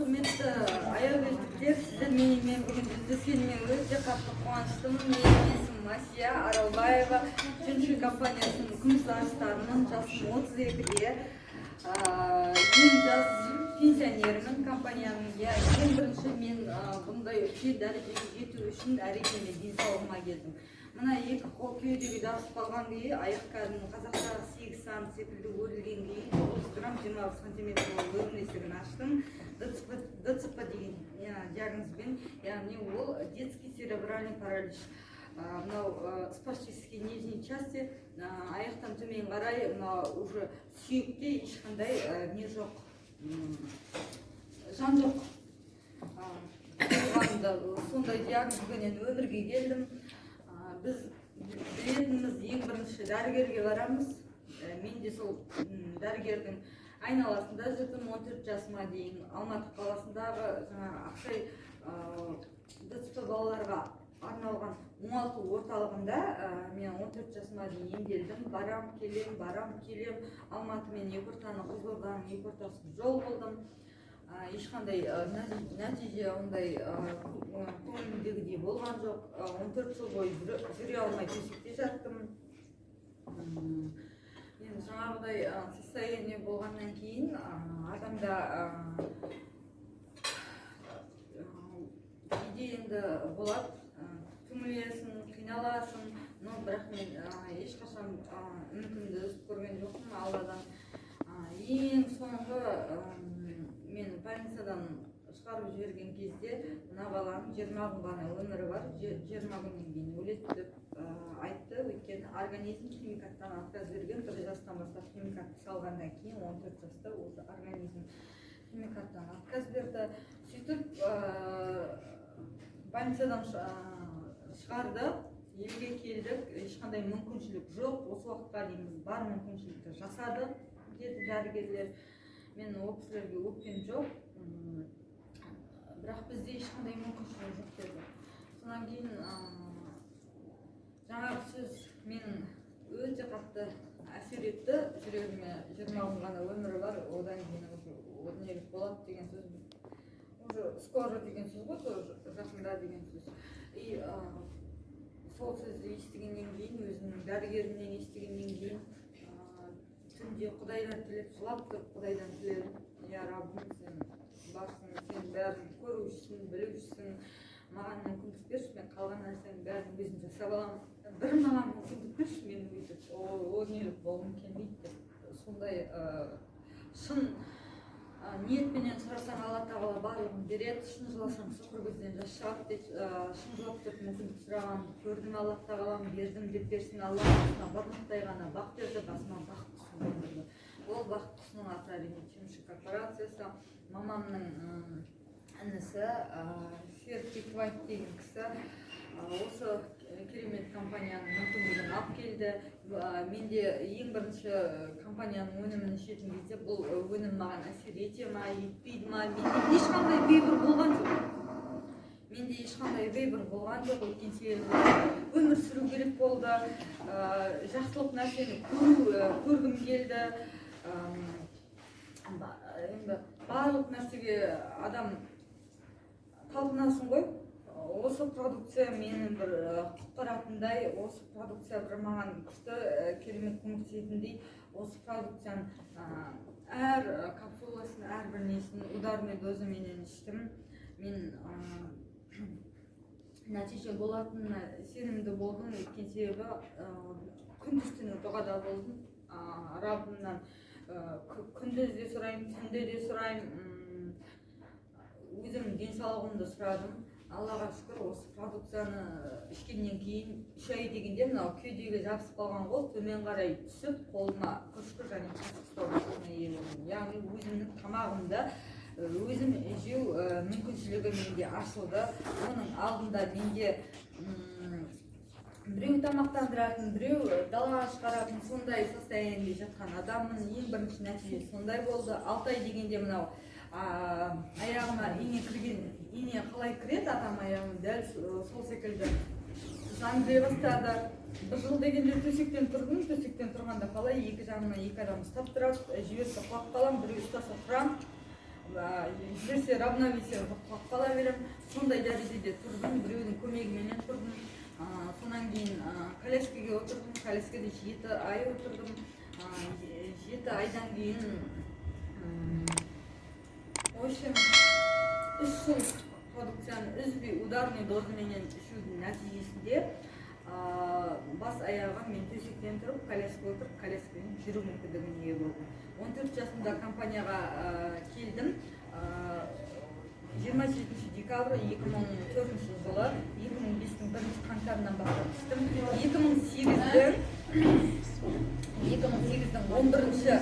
құрметті аяулы сіздер менімен бүгін жүздескеніме өте қатты қуаныштымын. Менің есімім Асия Аралбаева, Жүнші компаниясының күміс арыстарының, жасым 32-де. Мен жас пенсионермін. Компанияның ең бірінші мен бұндай үлкен дәрежеге жету үшін әрине денсаулығыма келдім. Мына екі қол кеудеге жабысып қалған күйі, аяқ кәрінің қазақтағы 8 сан секілді өрілген күйі 30 грамм 26 сантиметр өрім есігін аштым. ДЦП деген диагнозбен, яғни ол детский церебральный паралич. Мынау спастический нижней части, аяқтан төмен қарай, уже сүйекте ешқандай не жоқ, жан жоқ. Сондай диагнозбенен өмірге келдім. Біз білетініміз ең бірінші дәрігерге барамыз. Мен де сол дәрігердің айналасында жүрдім 14 жасыма дейін. Алматы қаласындағы Ақсай ДЦП балаларға арналған оңалту орталығында мен 14 жасыма дейін емделдім. Барам келем. Алматы мен Екортаны, Қызылорданың екі ортасын жол болдым. Ешқандай нәтиже ондай көңілімдегідей болған жоқ. 14 жыл бойы жүре алмай төсекте жаттым. Мен жаңағыдай состояние болғаннан кейін адамда кейде енді болады, түңілесің, қиналасың, бірақ мен ешқашан үмітімді үзіп көрген жоқпын Алладан. Ең соңғы мен больницадан шығарып жіберген кезде мына баланың 20 күн ғана өмірі бар, 20 күннен кейін өледі деп айтты. Өйткені организм химикаттан отказ берген, 1 жастан бастап химикатты салғаннан кейін 14 жаста осы организм химикаттан отказ берді. Сөйтіп больницадан шығарды, елге келдік, ешқандай мүмкіншілік жоқ. Осы уақытқа дейін біз бар мүмкіншілікті жасадық деді дәрігерлер. Мен ол кісілерге өкпем жоқ, бірақ бізде ешқандай мүмкіншілік жоқ деді. Сонан кейін жаңағы сөз мен өте қатты әсер етті. Жүрегіме 20 күн ғана өмірі бар, одан кейін o'tnelік болады деген сөз. Уже скоро деген сөз ғой, тоже жақында деген сөз. И сол сөзді естігеннен кейін, өзімнің дәрігерімнен естігеннен кейін түнде Құдайдан тілеп жылап тұрып Құдайдан тіледім. Я Раббым, сен барсың, сен бәрін көрушісің, білушісің, маған мүмкіндік берші, мен қалған нәрсенің бәрін өзім жасап аламын. Бір маған мүмкіндік берші, мен өйтіп o'tnelік болғым келмейді деп. Сондай шын ниетпенен сұрасаң, Алла тағала барлығын береді. Шын жыласаң, соқыр көзден жас шығады деп, шын жылап тұрып мүмкіндік сұрағанды көрдім, Алла тағалам бердім деп берсін. Алла басына бармақтай ғана бақ берді, басыма бақ құсын. Ол бақ құсының аты әрине Жүнші корпорациясы. Мамамның інісі Серік Вайт деген кісі осы керемет компанияның мүмкіндігін алып келді. Менде ең бірінші компанияның өнімін ішетін кезде бұл өнім маған әсер ете ма, етпейді ма? Менде ешқандай бейбір болған жоқ. Өткен себебі өмір сүру керек болды. Жақсылық нәрсені көргім келді. Барлық нәрсеге адам талпынасың ғой. Осы продукция менің бір құтқаратындай, осы продукция бір маған күшті керемет көмектесетіндей, осы продукцияның әр капсуласын, әрбір несін ударный дозаменен іштім. Мен нәтиже болатынына сенімді болдым. Өткен себебі күндіз-түні дұғада болдым. Раббымнан күндіз де сұраймын, түнде де сұраймын. Өзім денсаулығымды сұрадым. Аллаға шүкір, осы продукцияны ішкеннен кейін 3 ай дегенде мынау кеудеге жабысып қалған қол төмен қарай түсіп, қолыма күшкі және қасық ұстауға иелендім. Яғни өзімнің тамағымды өзім жеу мүмкіншілігі менде ашылды. Оның алдында менде біреу тамақтандыратын, біреу далаға шығаратын сондай состояниеде жатқан адамның ең бірінші нәтижесі сондай болды. 6 ай дегенде мынау аяғыма ине қалай кіреді, адам аяғым дәл сол секілді жан кіре бастады. 1 жыл дегенде төсектен тұрдым, төсектен тұрғанда қалай екі жағымнан екі адам ұстап тұрады, жіберсе құлап қалам, біреу ұстаса тұрам. жүрсе равновесие кала берем. Сондай дәрежеде тұрдым, біреудің көмегіменен тұрдым. Сонан кейін коляскеге отырдым, коляскеде 7 ай отырдым. 7 айдан кейін в общем 3 жыл продукцияны үзбей ударный дозаменен ішудің нәтижесінде бас аяға мен төсектен тұрып, коляскеге отырып, коляскемен жүру мүмкіндігіне ие болдым. 14 жасымда компанияға келдім. 27 декабрь 2004 жылы 2005-тің 1 қаңтарынан бастап түстім. 2008-тің 11-ші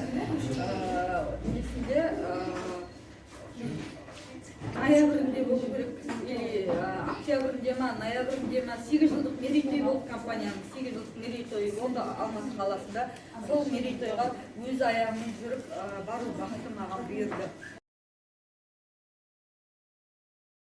несінде ноябрінде болу керек, октябрінде ма, ноябрінде ма 8 жылдық мерейтой болды компанияның. 8 жылдық мерейтойы болды Алматы қаласында. Сол мерейтойға өз аяғыммен жүріп бару бақыты маған бұйырды.